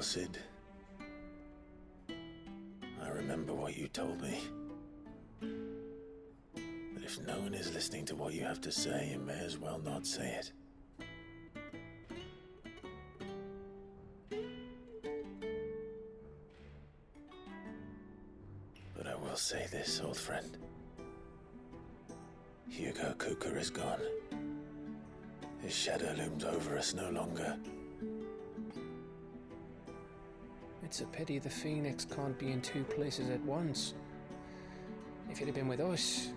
well, Cid. I remember what you told me. That if no one is listening to what you have to say, you may as well not say it. But I will say this, old friend. Hugo Kuka is gone. His shadow looms over us no longer. It's a pity the Phoenix can't be in two places at once. If he'd have been with us,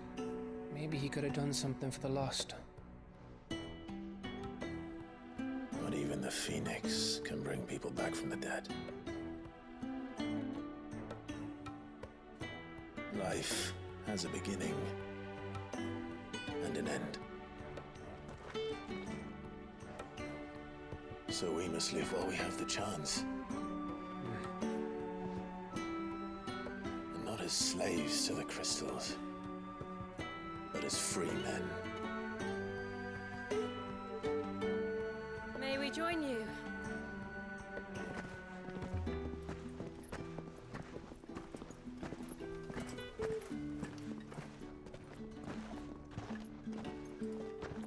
maybe he could have done something for the lost. Not even the Phoenix can bring people back from the dead. Life has a beginning and an end. So we must live while we have the chance. And not as slaves to the crystals, but as free men. May we join you?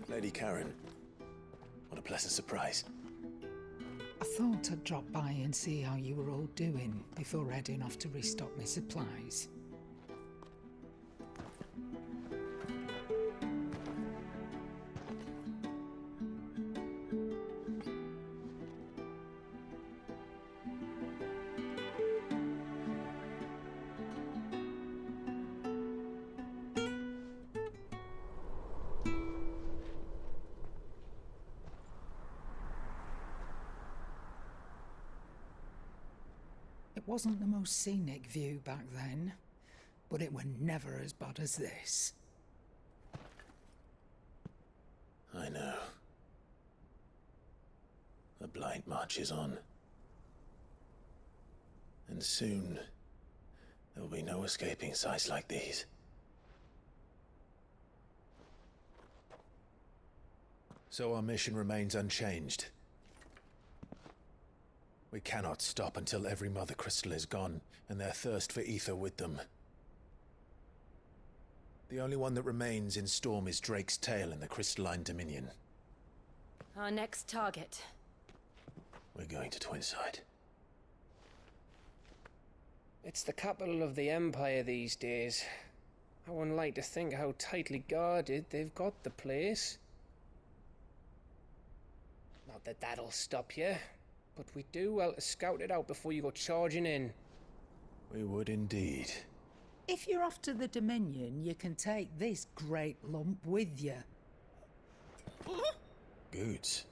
Lady Karen, what a pleasant surprise. I thought I'd drop by and see how you were all doing before heading off to restock my supplies. It wasn't the most scenic view back then, but it were never as bad as this. I know. The blight marches on. And soon, there will be no escaping sights like these. So our mission remains unchanged. We cannot stop until every Mother Crystal is gone, and their thirst for ether with them. The only one that remains in Storm is Drake's Tail in the Crystalline Dominion. Our next target. We're going to Twinside. It's the capital of the Empire these days. I wouldn't like to think how tightly guarded they've got the place. Not that that'll stop you, but we do well to scout it out before you go charging in. We would indeed. If you're off to the Dominion, you can take this great lump with you. Goods.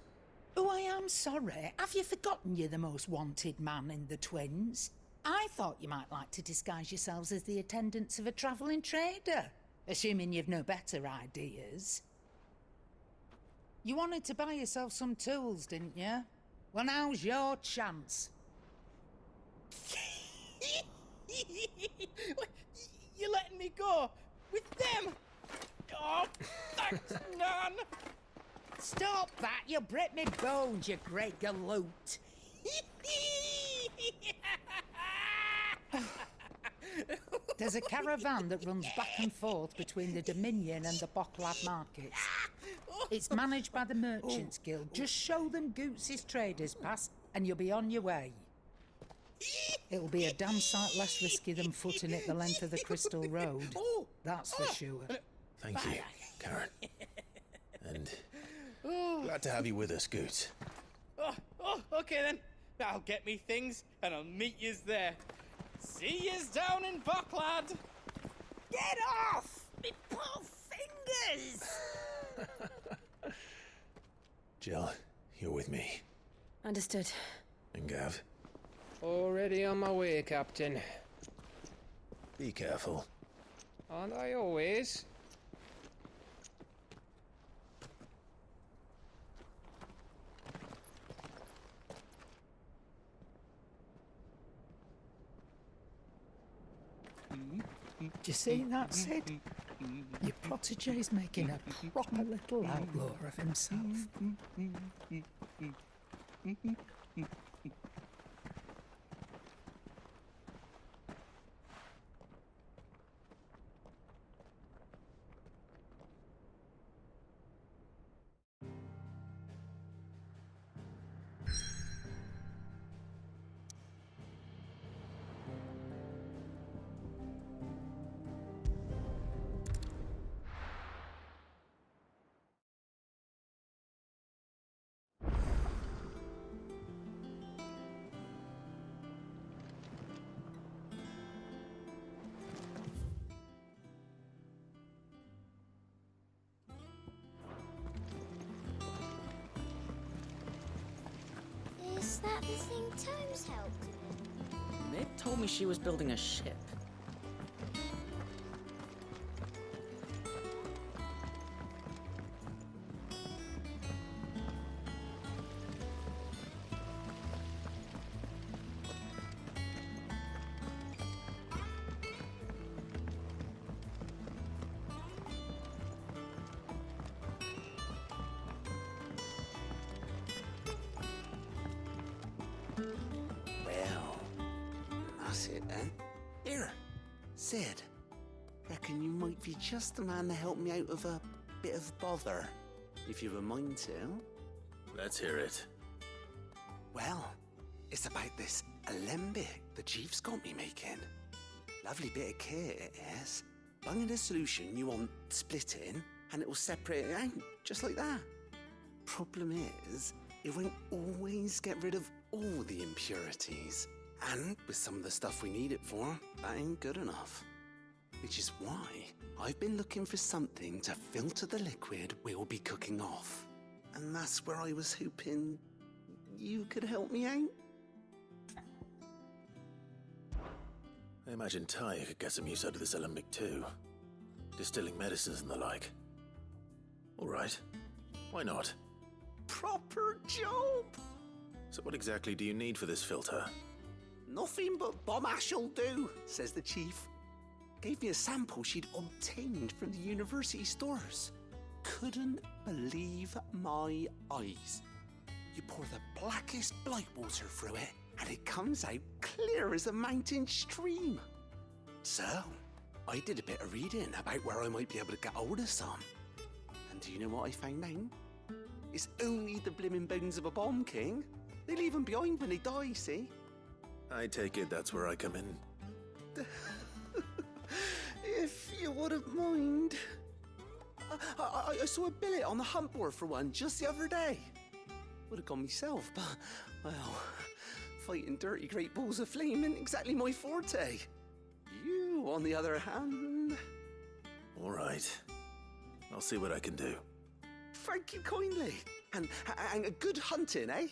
Oh, I am sorry. Have you forgotten you're the most wanted man in the Twins? I thought you might like to disguise yourselves as the attendants of a travelling trader, assuming you've no better ideas. You wanted to buy yourself some tools, didn't you? Well, now's your chance. You're letting me go with them? Oh, thanks, Nan. Stop that! You'll break me bones, you great galoot. There's a caravan that runs back and forth between the Dominion and the Bocklad markets. It's managed by the Merchants Guild. Just show them Goots' traders pass and you'll be on your way. It'll be a damn sight less risky than footing it the length of the Crystal Road. That's for sure. Thank you, Karen. And glad to have you with us, Goots. Oh, okay then. I'll get me things and I'll meet yous there. See yous down in Bocklad. Get off! Me poor fingers! Jill, you're with me. Understood. And Gav, Already on my way, Captain. be careful. Aren't I always? Do you see that, Sid? Your protege's making a proper little outlaw of himself. the thing Tomes helped with? Mid told me she was building a ship. Well, that's it then. Here, Sid. Reckon you might be just the man to help me out of a bit of bother, if you've a mind to. Let's hear it. Well, it's about this alembic the chief's got me making. Lovely bit of kit it is. Bung in a solution you want splitting, and it will separate it out, just like that. Problem is, it won't always get rid of all the impurities. And with some of the stuff we need it for, that ain't good enough. Which is why I've been looking for something to filter the liquid we'll be cooking off. And that's where I was hoping you could help me out. I imagine Ty could get some use out of this alembic too. Distilling medicines and the like. All right. Why not? Proper job! So what exactly do you need for this filter? Nothing but bomb ash'll do, says the chief. Gave me a sample she'd obtained from the university stores. Couldn't believe my eyes. You pour the blackest blight water through it, and it comes out clear as a mountain stream. So, I did a bit of reading about where I might be able to get hold of some. And do you know what I found out? It's only the blimmin' bones of a bomb king. They leave them behind when they die, see? I take it that's where I come in. If you wouldn't mind. I saw a billet on the hunt board for one just the other day. Would have gone myself, but, well, fighting dirty great balls of flame isn't exactly my forte. You, on the other hand... All right. I'll see what I can do. Thank you kindly. And a good hunting, eh?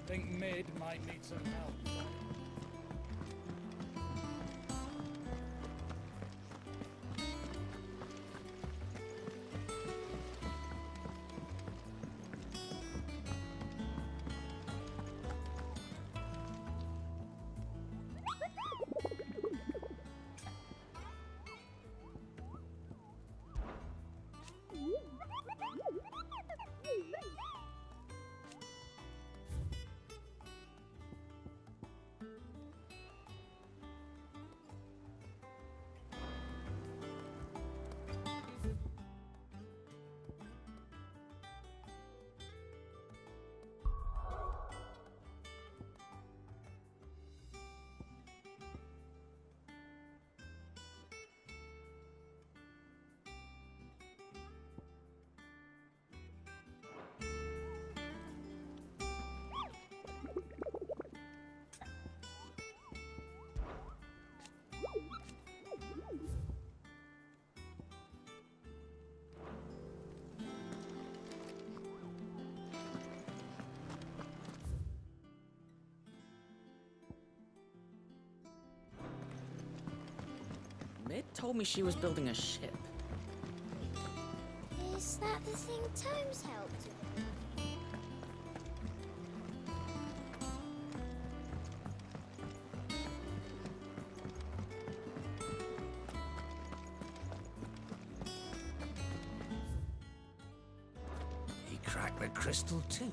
Think Mid might need some help. Mid told me she was building a ship. Is that the thing Tomes helped with? He cracked the crystal too.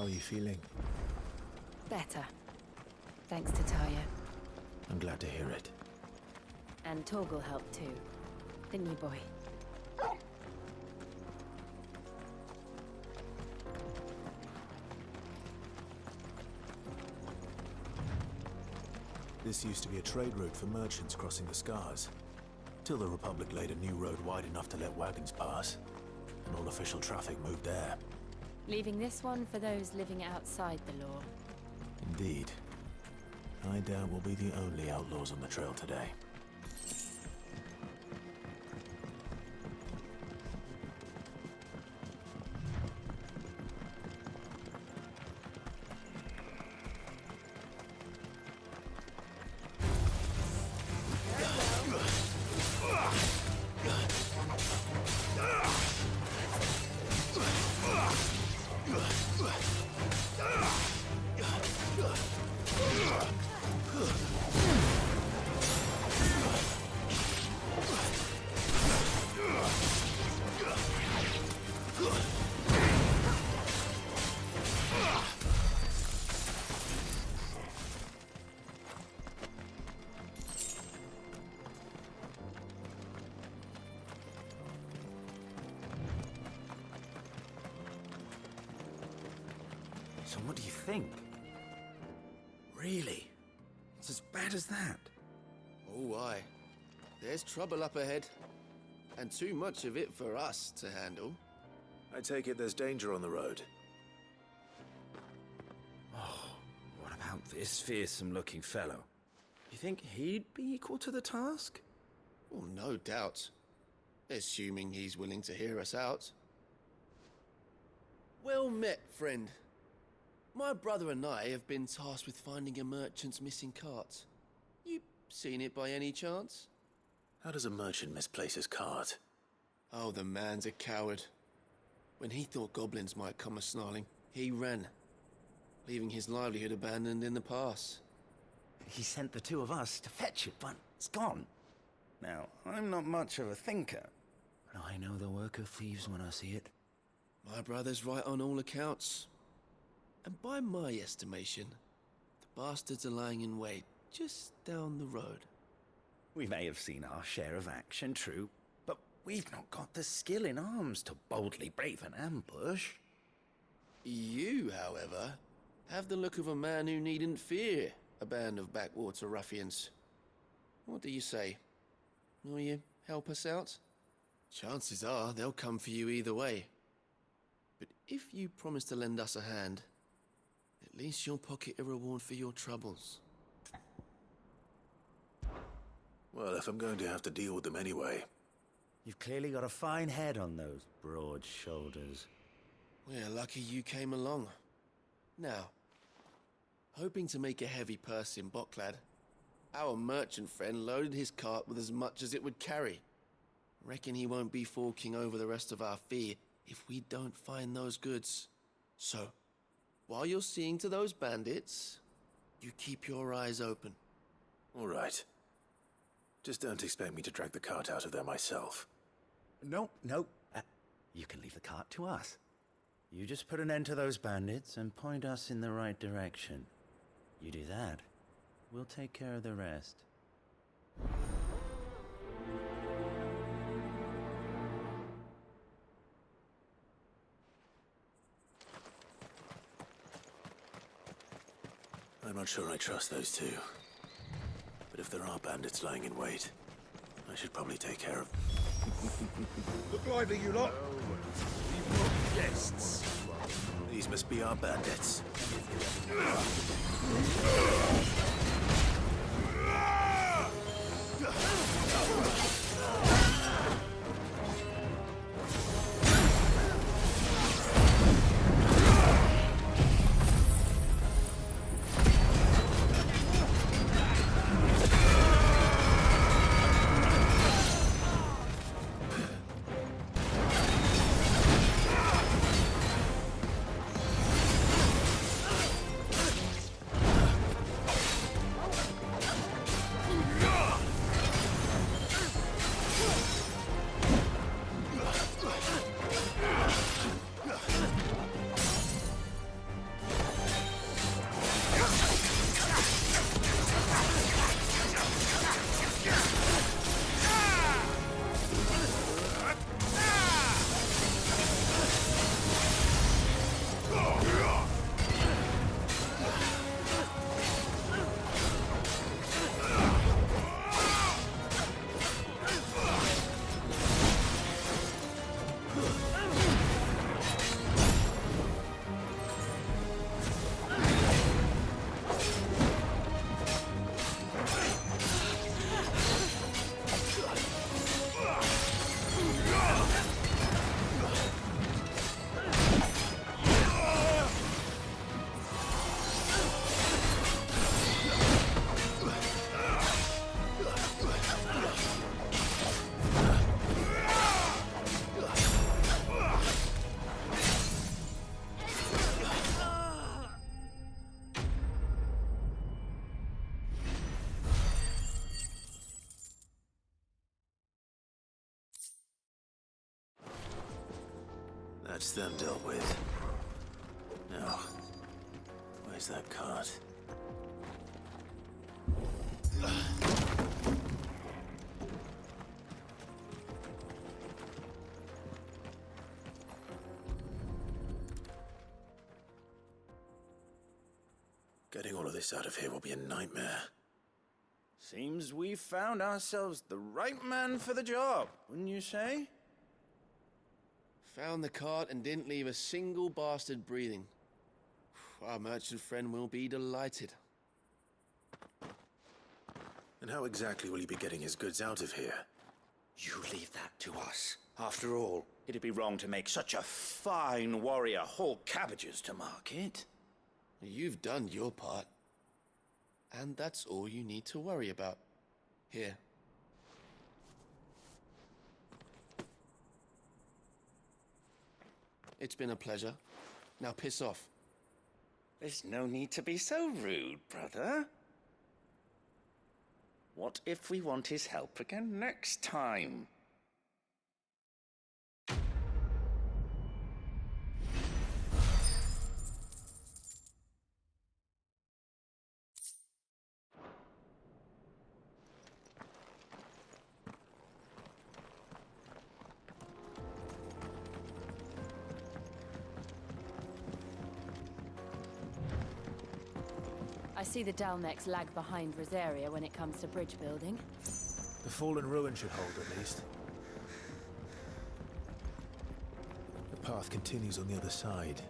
How are you feeling? Better. Thanks to Taya. I'm glad to hear it. And Torgal helped too. Didn't you, boy? This used to be a trade route for merchants crossing the Scars. Till the Republic laid a new road wide enough to let wagons pass. And all official traffic moved there. Leaving this one for those living outside the law. Indeed. I doubt we'll be the only outlaws on the trail today. So what do you think? Really? It's as bad as that? Oh, aye. There's trouble up ahead. And too much of it for us to handle. I take it there's danger on the road. Oh, what about this fearsome-looking fellow? You think he'd be equal to the task? Well, no doubt. Assuming he's willing to hear us out. Well met, friend. My brother and I have been tasked with finding a merchant's missing cart. You seen it by any chance? How does a merchant misplace his cart? Oh, the man's a coward. When he thought goblins might come a-snarling, he ran, leaving his livelihood abandoned in the pass. He sent the two of us to fetch it, but it's gone. Now, I'm not much of a thinker, but I know the work of thieves when I see it. My brother's right on all accounts. And by my estimation, the bastards are lying in wait just down the road. We may have seen our share of action, true, but we've not got the skill in arms to boldly brave an ambush. You, however, have the look of a man who needn't fear a band of backwater ruffians. What do you say? Will you help us out? Chances are they'll come for you either way. But if you promise to lend us a hand, at least you'll pocket a reward for your troubles. Well, if I'm going to have to deal with them anyway. You've clearly got a fine head on those broad shoulders. We're lucky you came along. Now, hoping to make a heavy purse in Boklad, our merchant friend loaded his cart with as much as it would carry. Reckon he won't be forking over the rest of our fee if we don't find those goods. So, while you're seeing to those bandits, you keep your eyes open. All right. Just don't expect me to drag the cart out of there myself. No. You can leave the cart to us. You just put an end to those bandits and point us in the right direction. You do that, we'll take care of the rest. I'm not sure I trust those two. But if there are bandits lying in wait, I should probably take care of them. Look lively, you lot. We've got guests. These must be our bandits. That's them dealt with. Now, where's that cart? Getting all of this out of here will be a nightmare. Seems we've found ourselves the right man for the job, wouldn't you say? Found the cart and didn't leave a single bastard breathing. Our merchant friend will be delighted. And how exactly will he be getting his goods out of here? You leave that to us. After all, it'd be wrong to make such a fine warrior haul cabbages to market. You've done your part. And that's all you need to worry about. Here. It's been a pleasure. Now piss off. There's no need to be so rude, brother. What if we want his help again next time? I see the Dalmeks lag behind Rosaria when it comes to bridge building. The fallen ruin should hold, at least. The path continues on the other side.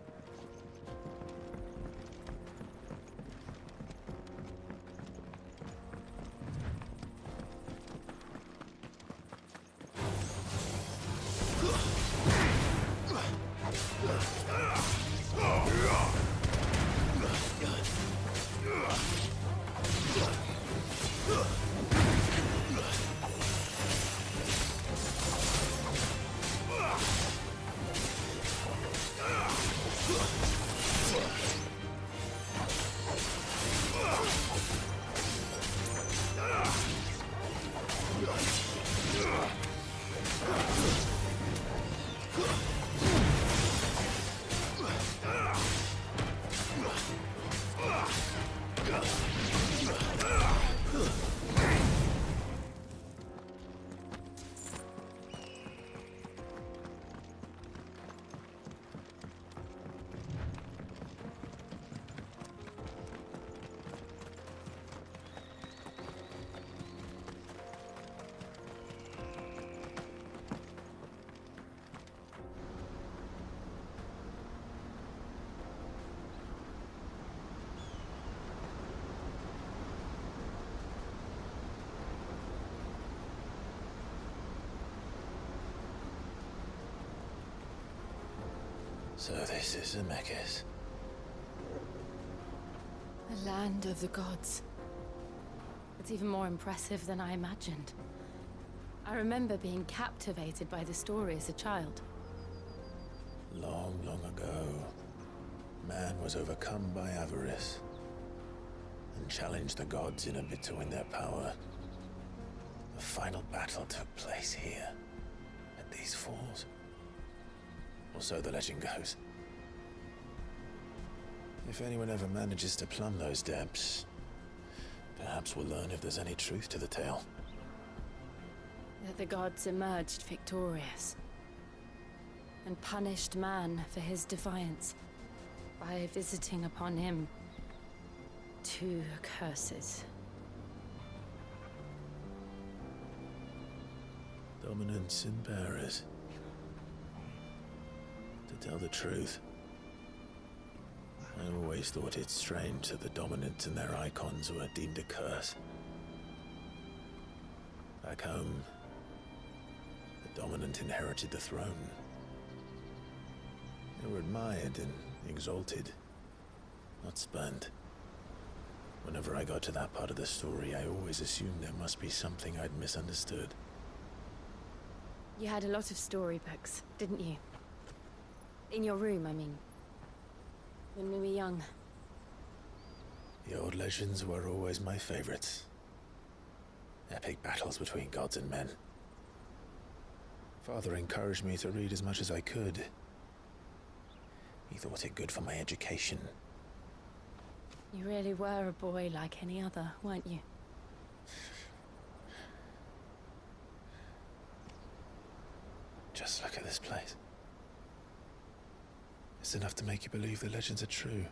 So this is Zemeckis. The land of the gods. It's even more impressive than I imagined. I remember being captivated by the story as a child. Long, long ago, man was overcome by avarice and challenged the gods in a bid to win their power. The final battle took place here, at these falls. Or so the legend goes. If anyone ever manages to plumb those depths, perhaps we'll learn if there's any truth to the tale. That the gods emerged victorious and punished man for his defiance by visiting upon him 2 curses. Dominance and bearers. To tell the truth, I always thought it strange that the dominant and their icons were deemed a curse. Back home, the dominant inherited the throne. They were admired and exalted, not spurned. Whenever I got to that part of the story, I always assumed there must be something I'd misunderstood. You had a lot of storybooks, didn't you? In your room, I mean. When we were young. The old legends were always my favorites. Epic battles between gods and men. Father encouraged me to read as much as I could. He thought it good for my education. You really were a boy like any other, weren't you? Just look at this place. It's enough to make you believe the legends are true.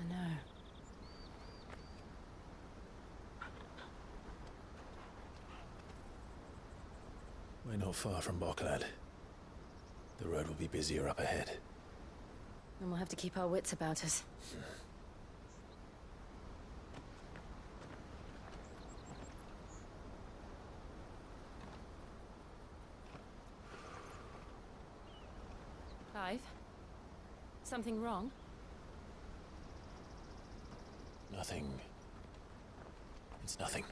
I know. We're not far from Boklad. The road will be busier up ahead. And we'll have to keep our wits about us. Clive? Something wrong? Nothing. It's nothing.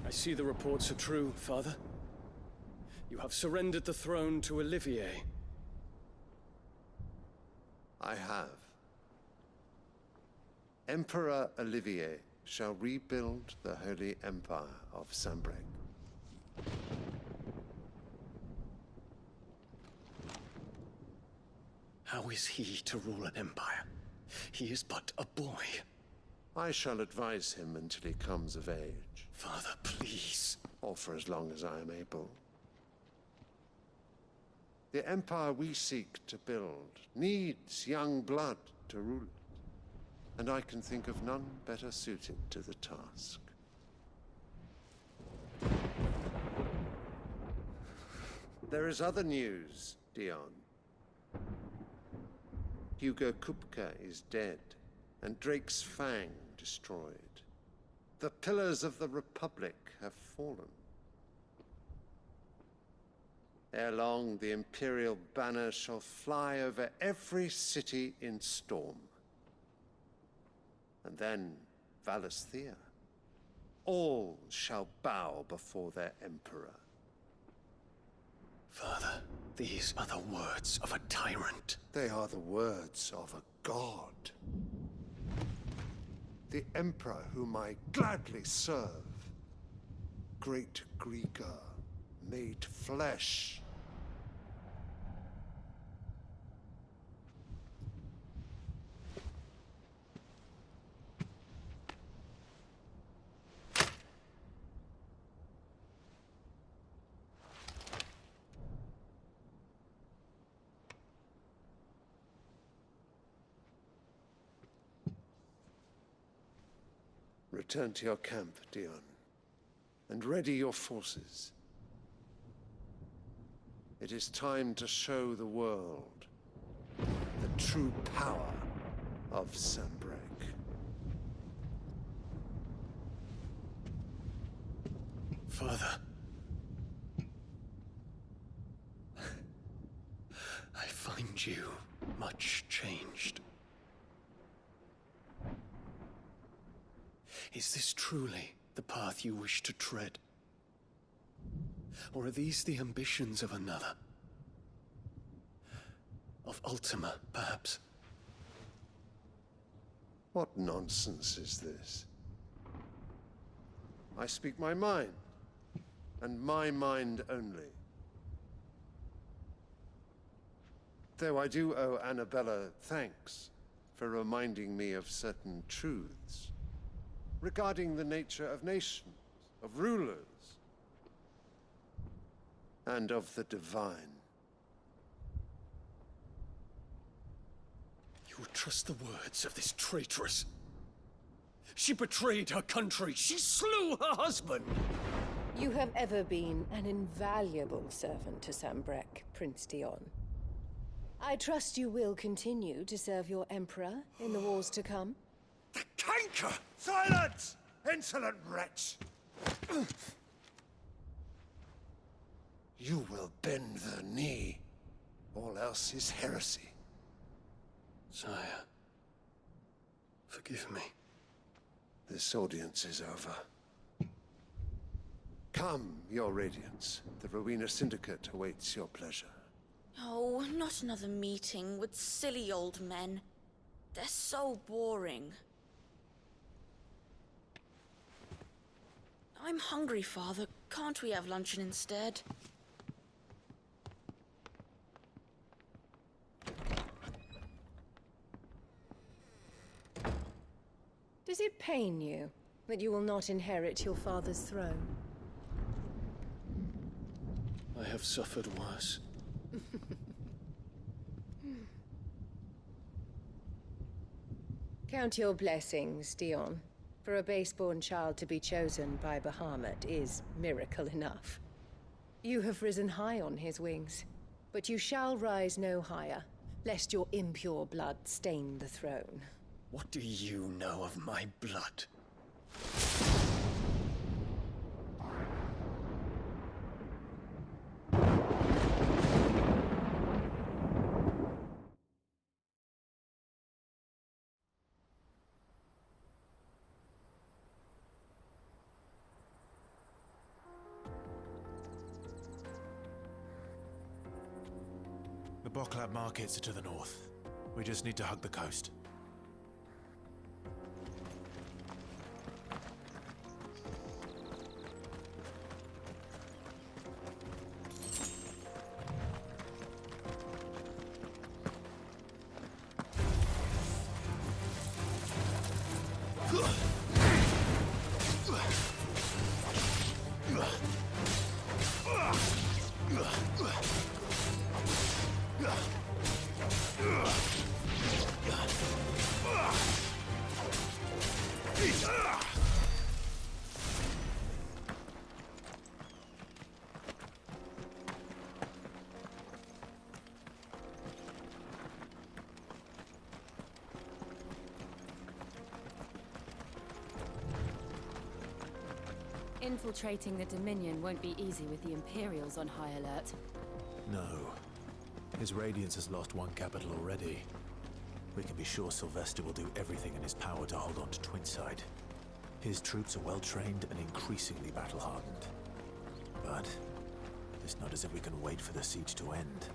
I see the reports are true, Father. You have surrendered the throne to Olivier. I have. Emperor Olivier shall rebuild the Holy Empire of Sanbreque. How is he to rule an empire? He is but a boy. I shall advise him until he comes of age. Father, please. Or for as long as I am able. The empire we seek to build needs young blood to rule it, and I can think of none better suited to the task. There is other news, Dion. Hugo Kupka is dead, and Drake's Fang destroyed. The pillars of the Republic have fallen. Ere long, the Imperial banner shall fly over every city in Storm. And then Valisthea. All shall bow before their Emperor. Father, these are the words of a tyrant. They are the words of a god. The Emperor whom I gladly serve. Great Greagor, made flesh. Return to your camp, Dion, and ready your forces. It is time to show the world the true power of Sanbreque. Father. I find you much changed. Is this truly the path you wish to tread? Or are these the ambitions of another? Of Ultima, perhaps? What nonsense is this? I speak my mind, and my mind only. Though I do owe Annabella thanks for reminding me of certain truths regarding the nature of nations, of rulers, and of the divine. You would trust the words of this traitress? She betrayed her country. She slew her husband. You have ever been an invaluable servant to Sanbreque, Prince Dion. I trust you will continue to serve your Emperor in the wars to come. The canker! Silence! Insolent wretch! You will bend the knee. All else is heresy. Sire, forgive me. This audience is over. Come, Your Radiance. The Rowena Syndicate awaits your pleasure. Oh, not another meeting with silly old men. They're so boring. I'm hungry, Father. Can't we have luncheon instead? Does it pain you that you will not inherit your father's throne? I have suffered worse. Count your blessings, Dion. For a base-born child to be chosen by Bahamut is miracle enough. You have risen high on his wings, but you shall rise no higher, lest your impure blood stain the throne. What do you know of my blood? The Boklab markets are to the north. We just need to hug the coast. Infiltrating the Dominion won't be easy with the Imperials on high alert. No. His Radiance has lost one capital already. We can be sure Sylvester will do everything in his power to hold on to Twinside. His troops are well-trained and increasingly battle-hardened. But it's not as if we can wait for the siege to end.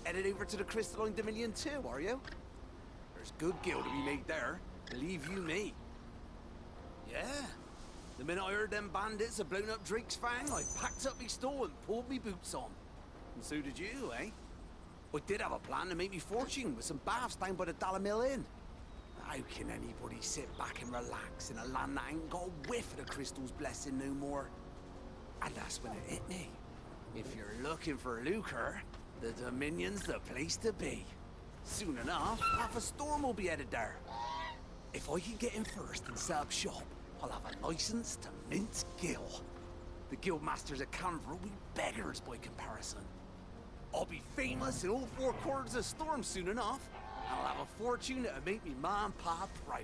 Headed over to the Crystalline Dominion too, are you? There's good gil to be made there, believe you me. Yeah. The minute I heard them bandits had blown up Drake's Fang, I packed up me store and pulled me boots on. And so did you, eh? I did have a plan to make me fortune with some baths down by the Dalamil Inn. How can anybody sit back and relax in a land that ain't got a whiff of the crystal's blessing no more? And that's when it hit me. If you're looking for lucre, the Dominion's the place to be. Soon enough, half a storm will be headed there. If I can get in first and set up shop, I'll have a license to mint gil. The guildmasters at Canver will be beggars by comparison. I'll be famous in all four quarters of Storm soon enough. I'll have a fortune that'll make me ma and pa proud.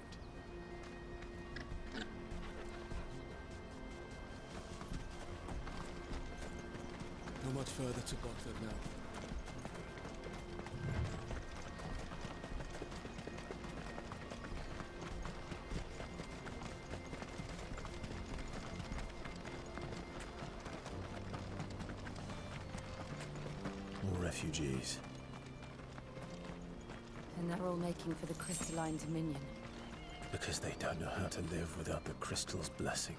Not much further to Gotland now. More refugees. And they're all making for the Crystalline Dominion. Because they don't know how to live without the crystal's blessing.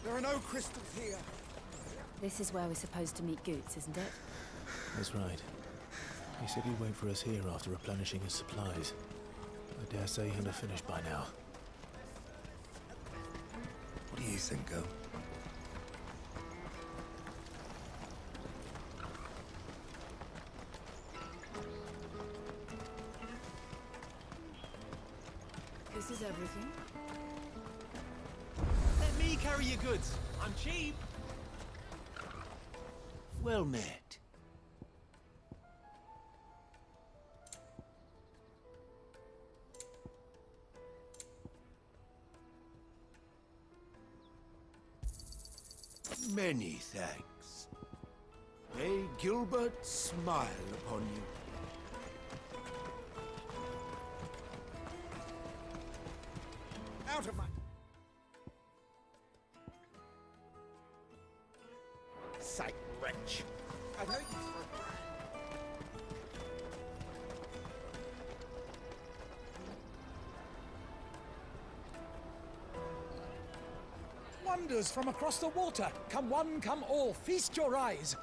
There are no crystals here. This is where we're supposed to meet Goots, isn't it? That's right. He said he'd wait for us here after replenishing his supplies. I dare say he'll have finished by now. What do you think, Go? This is everything. Let me carry your goods. I'm cheap. Well met. Many thanks. May Gilbert smile upon you. Out of my... Sight wretch. I know you for a brat. Wonders from across the water. Come one, come all. Feast your eyes.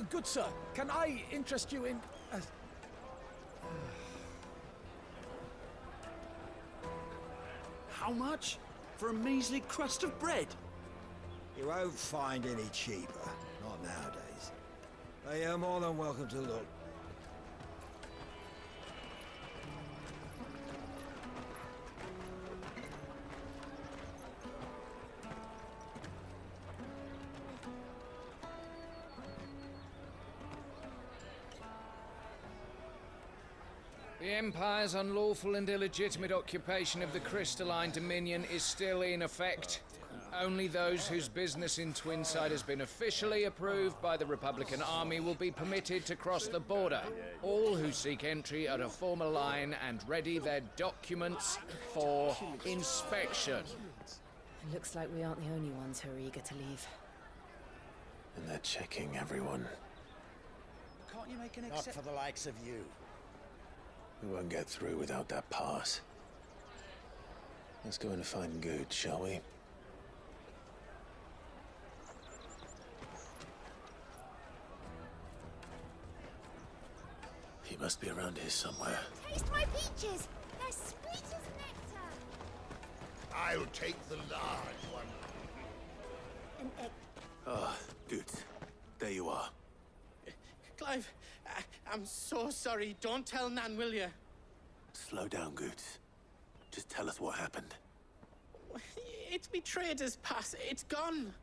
Good sir, can I interest you in... How much? For a measly crust of bread? You won't find any cheaper. Not nowadays. But you're more than welcome to look. The Empire's unlawful and illegitimate occupation of the Crystalline Dominion is still in effect. Only those whose business in Twinside has been officially approved by the Republican Army will be permitted to cross the border. All who seek entry are to form a line and ready their documents for inspection. It looks like we aren't the only ones who are eager to leave. And they're checking everyone. Can't you make an Not for the likes of you. We won't get through without that pass. Let's go and find Good, shall we? He must be around here somewhere. Taste my peaches. They're sweet as nectar. I'll take the large one. I'm so sorry. Don't tell Nan, will you? Slow down, Goots. Just tell us what happened. It's me trader's pass. It's gone.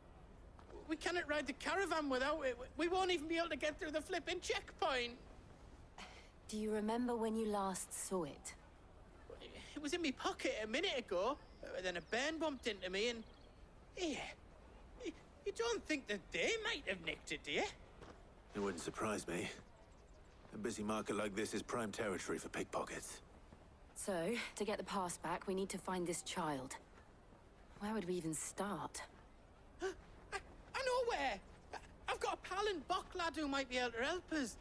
We cannot ride the caravan without it. We won't even be able to get through the flipping checkpoint. Do you remember when you last saw it? It was in my pocket a minute ago. Then a bairn bumped into me and... Yeah. You don't think that they might have nicked it, do you? It wouldn't surprise me. A busy market like this is prime territory for pickpockets. So, to get the pass back, we need to find this child. Where would we even start? I know where! I've got a pal in Bocklad who might be able to help us.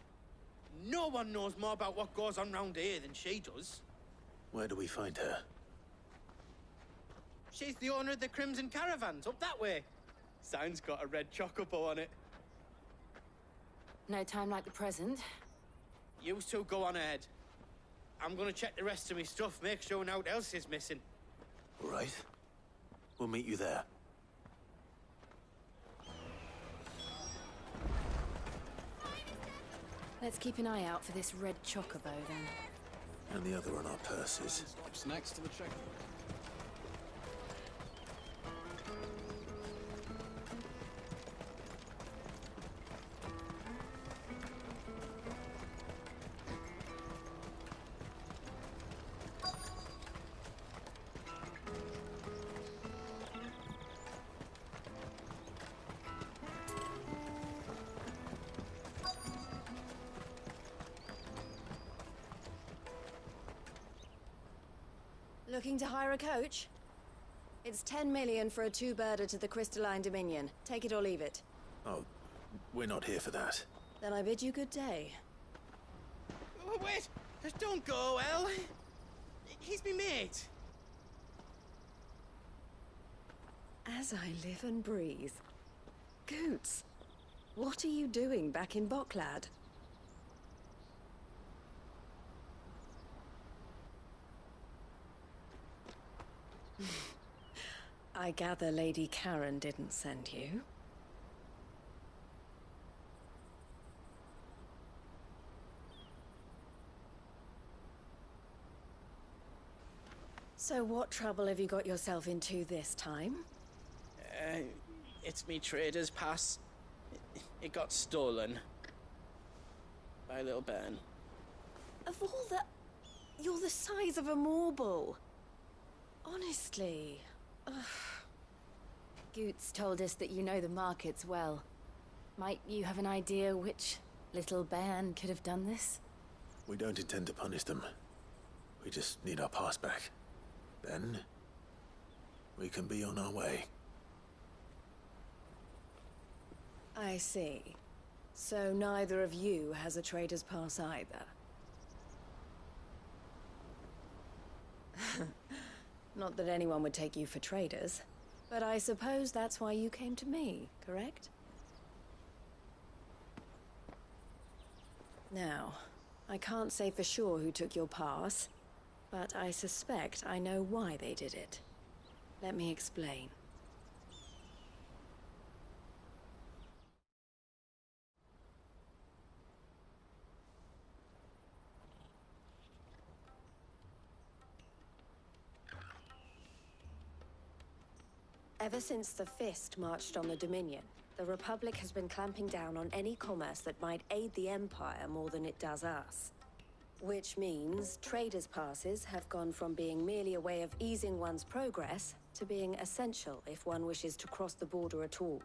No one knows more about what goes on round here than she does. Where do we find her? She's the owner of the Crimson Caravans, up that way. Sign's got a red chocobo on it. No time like the present. You two go on ahead. I'm gonna check the rest of my stuff, make sure nothing else is missing. All right. We'll meet you there. Let's keep an eye out for this red chocobo, then. And the other on our purses. Stops next to the checker. Looking to hire a coach? It's 10 million for a two-birder to the Crystalline Dominion. Take it or leave it. Oh, we're not here for that. Then I bid you good day. Wait! Don't go, El. He's me mate. As I live and breathe. Goots, what are you doing back in Bocklad? I gather Lady Karen didn't send you. So what trouble have you got yourself into this time? It's me trader's pass. It got stolen. By a little bairn. Of all the... You're the size of a marble. Honestly. Ugh. Goots told us that you know the markets well. Might you have an idea which little bairn could have done this? We don't intend to punish them. We just need our pass back. Then, we can be on our way. I see. So neither of you has a trader's pass either. Not that anyone would take you for traders, but I suppose that's why you came to me, correct? Now, I can't say for sure who took your pass, but I suspect I know why they did it. Let me explain. Ever since the Fist marched on the Dominion, the Republic has been clamping down on any commerce that might aid the Empire more than it does us. Which means traders' passes have gone from being merely a way of easing one's progress to being essential if one wishes to cross the border at all.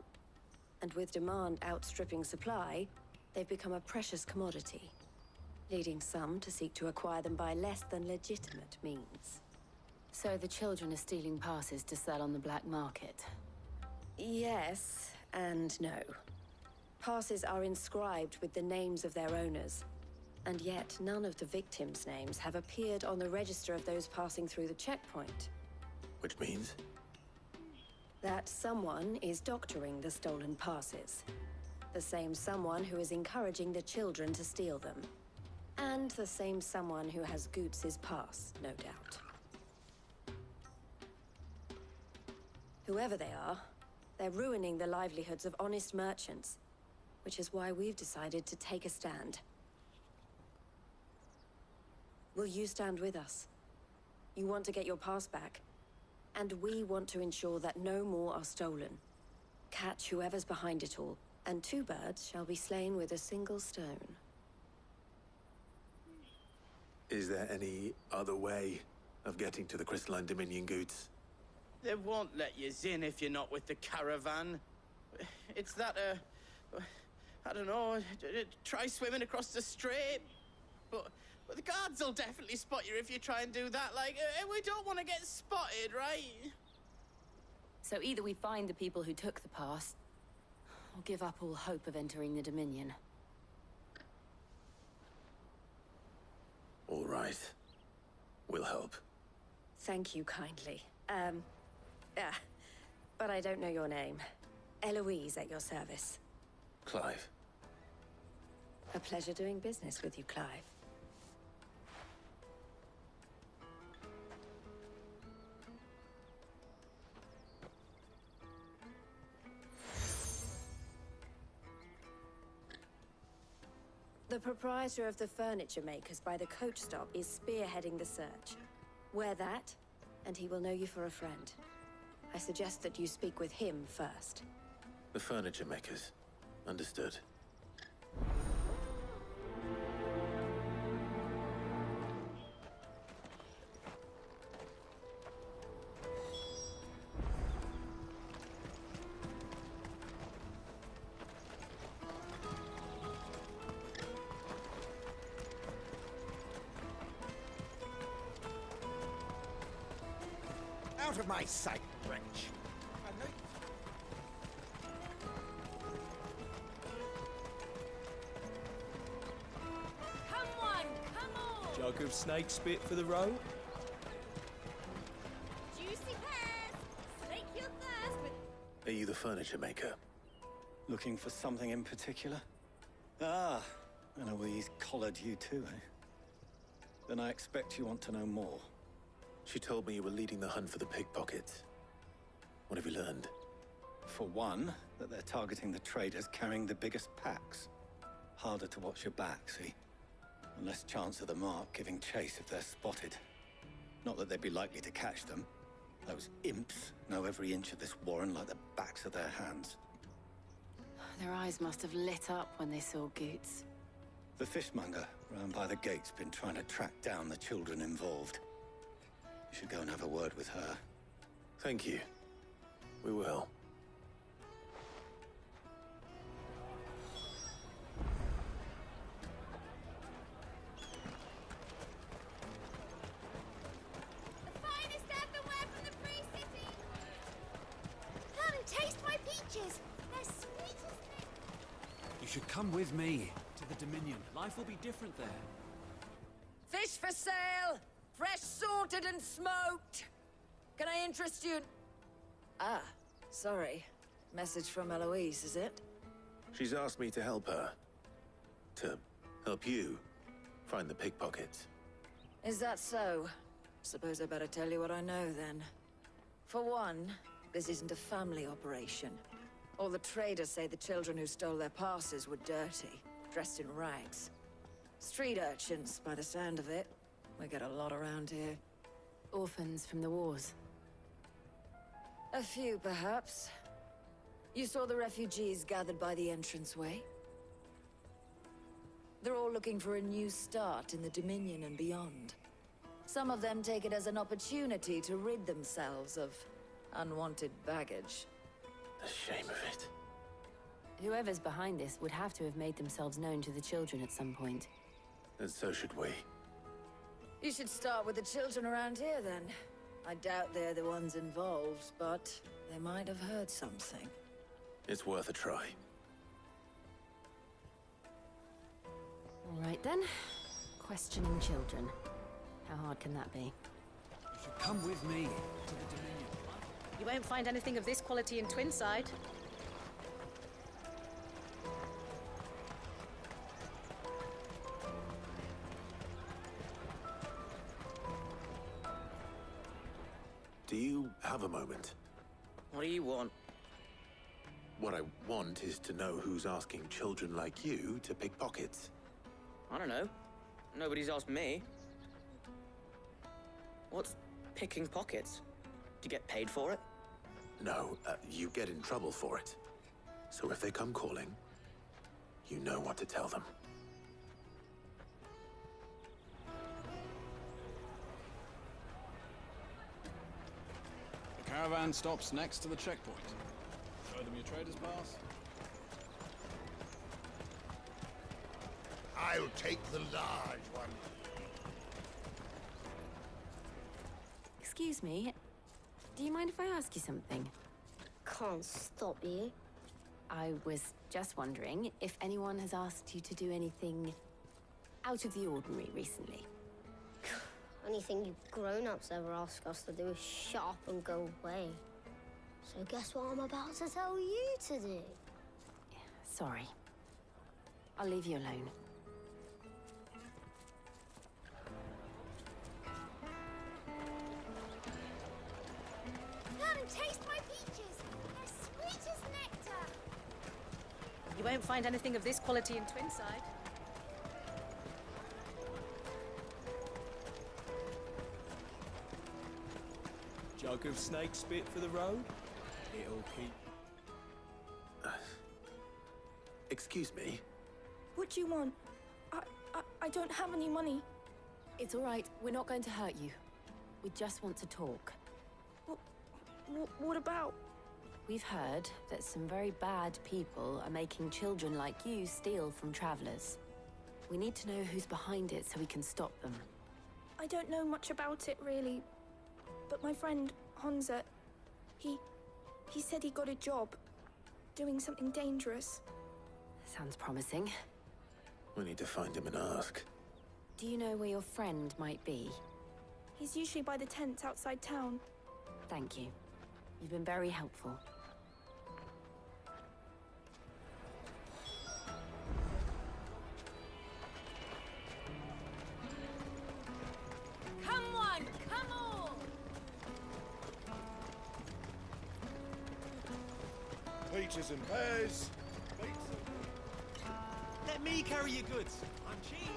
And with demand outstripping supply, they've become a precious commodity, leading some to seek to acquire them by less than legitimate means. So the children are stealing passes to sell on the black market? Yes and no. Passes are inscribed with the names of their owners, and yet none of the victims' names have appeared on the register of those passing through the checkpoint. Which means? That someone is doctoring the stolen passes. The same someone who is encouraging the children to steal them. And the same someone who has Goots' pass, no doubt. Whoever they are, they're ruining the livelihoods of honest merchants, which is why we've decided to take a stand. Will you stand with us? You want to get your pass back, and we want to ensure that no more are stolen. Catch whoever's behind it all, and 2 birds shall be slain with a single stone. Is there any other way of getting to the Crystalline Dominion goods? They won't let you in if you're not with the caravan. It's that, I don't know, try swimming across the strait. But the guards will definitely spot you if you try and do that. Like, we don't want to get spotted, right? So either we find the people who took the pass, or give up all hope of entering the Dominion. All right. We'll help. Thank you kindly. But I don't know your name. Eloise at your service. Clive. A pleasure doing business with you, Clive. The proprietor of the furniture makers by the coach stop is spearheading the search. Wear that, and he will know you for a friend. I suggest that you speak with him first. The furniture makers. Understood. Out of my sight, wretch! Come on, come on! Jug of snake spit for the road? Juicy pears! Slake your thirst with... Are you the furniture maker? Looking for something in particular? Ah, Eloise collared you too, eh? Then I expect you want to know more. She told me you were leading the hunt for the pickpockets. What have you learned? For one, that they're targeting the traders carrying the biggest packs. Harder to watch your back, see? And less chance of the mark giving chase if they're spotted. Not that they'd be likely to catch them. Those imps know every inch of this warren like the backs of their hands. Their eyes must have lit up when they saw Goots. The fishmonger round by the gate's been trying to track down the children involved. You should go and have a word with her. Thank you. We will. The finest earthenware from the Free City! Come and taste my peaches! They're sweet as they... You should come with me to the Dominion. Life will be different there. Fish for sale! Fresh sorted and smoked! Can I interest you in... Ah, sorry. Message from Eloise, is it? She's asked me to help her. To help you find the pickpockets. Is that so? Suppose I better tell you what I know, then. For one, this isn't a family operation. All the traders say the children who stole their passes were dirty, dressed in rags. Street urchins, by the sound of it. We get a lot around here. Orphans from the wars. A few, perhaps. You saw the refugees gathered by the entranceway? They're all looking for a new start in the Dominion and beyond. Some of them take it as an opportunity to rid themselves of unwanted baggage. The shame of it. Whoever's behind this would have to have made themselves known to the children at some point. And so should we. You should start with the children around here, then. I doubt they're the ones involved, but they might have heard something. It's worth a try. All right, then. Questioning children. How hard can that be? You should come with me to the Dominion. You won't find anything of this quality in Twinside. Do you have a moment? What do you want? What I want is to know who's asking children like you to pick pockets. I don't know. Nobody's asked me. What's picking pockets? Do you get paid for it? No, you get in trouble for it. So if they come calling, you know what to tell them. The caravan stops next to the checkpoint. Show them your trader's pass. I'll take the large one. Excuse me. Do you mind if I ask you something? Can't stop you. I was just wondering if anyone has asked you to do anything out of the ordinary recently. Only thing you grown-ups ever ask us to do is shut up and go away. So guess what I'm about to tell you to do? Sorry. I'll leave you alone. Come and taste my peaches. They're sweet as nectar. You won't find anything of this quality in Twinside. Jug of snake spit for the road? It'll keep... Excuse me? What do you want? I don't have any money. It's all right. We're not going to hurt you. We just want to talk. What about? We've heard that some very bad people are making children like you steal from travelers. We need to know who's behind it so we can stop them. I don't know much about it, really. But my friend, Hansa, he said he got a job doing something dangerous. Sounds promising. We need to find him and ask. Do you know where your friend might be? He's usually by the tents outside town. Thank you. You've been very helpful. Come on, come on! Peaches and pears. Let me carry your goods. I'm cheap.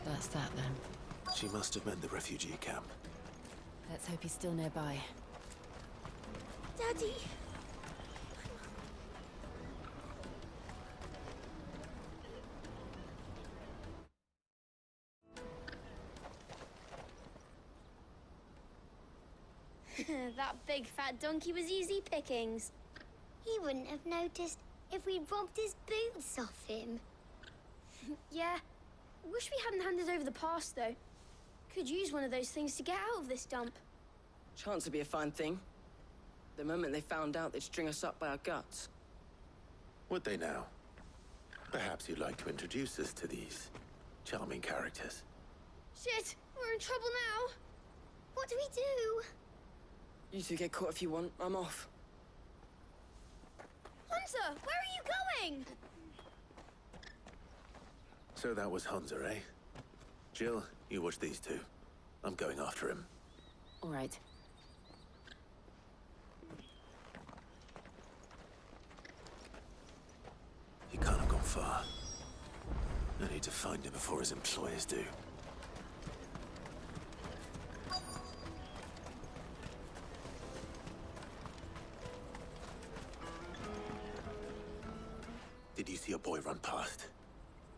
That's that then. She must have meant the refugee camp. Let's hope he's still nearby. Daddy! That big fat donkey was easy pickings. He wouldn't have noticed if we'd robbed his boots off him. Yeah. Wish we hadn't handed over the pass, though. Could use one of those things to get out of this dump. Chance would be a fine thing. The moment they found out, they'd string us up by our guts. Would they now? Perhaps you'd like to introduce us to these charming characters. Shit, we're in trouble now. What do we do? You two get caught if you want. I'm off. Hunter, where are you going? So that was Hansa, eh? Jill, you watch these two. I'm going after him. All right. He can't have gone far. I need to find him before his employers do. Did you see a boy run past?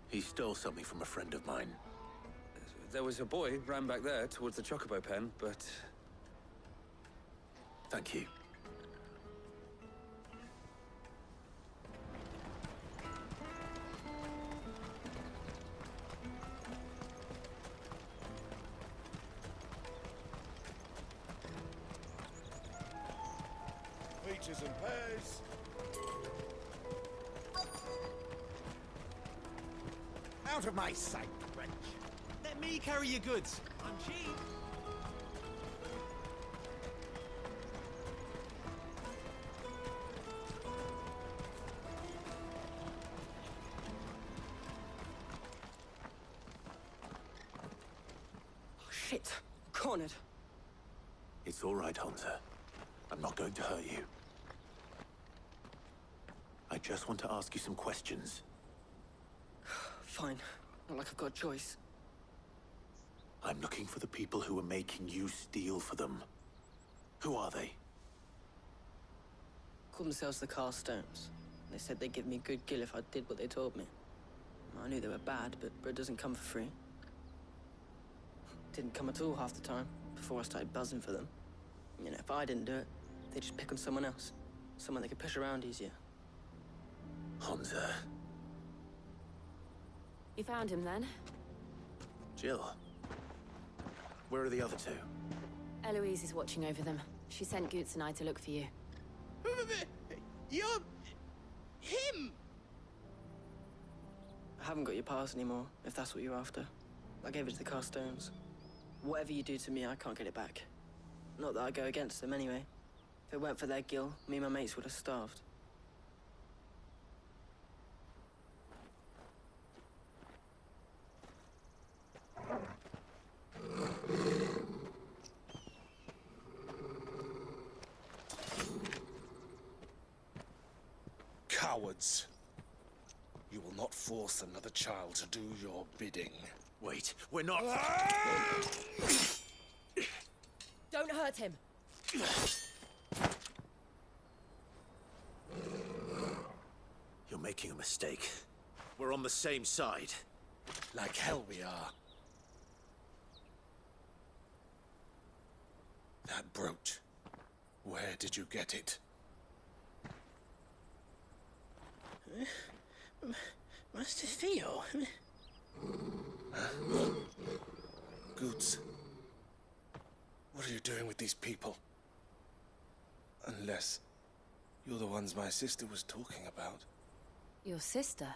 He stole something from a friend of mine. There was a boy ran back there towards the Chocobo pen, but... Thank you. Peaches and pears. Out of my sight, wench. Let me carry your goods. I'm cheap. Oh, shit. Cornered. It's all right, Hunter. I'm not going to hurt you. I just want to ask you some questions. Fine. Not like I've got a choice. I'm looking for the people who are making you steal for them. Who are they? Called themselves the Carstones. They said they'd give me good gill if I did what they told me. I knew they were bad, but bread doesn't come for free. Didn't come at all half the time, before I started buzzing for them. You know, if I didn't do it, they'd just pick on someone else. Someone they could push around easier. Honza. You found him then? Jill. Where are the other two? Eloise is watching over them. She sent Goots and I to look for you. You're... him! I haven't got your pass anymore, if that's what you're after. I gave it to the Carstones. Whatever you do to me, I can't get it back. Not that I go against them anyway. If it weren't for their gill, me and my mates would have starved. Cowards. You will not force another child to do your bidding. Wait, we're not... Don't hurt him. You're making a mistake. We're on the same side. Like hell we are. That brooch. Where did you get it? Master Theo? Goots. What are you doing with these people? Unless you're the ones my sister was talking about. Your sister?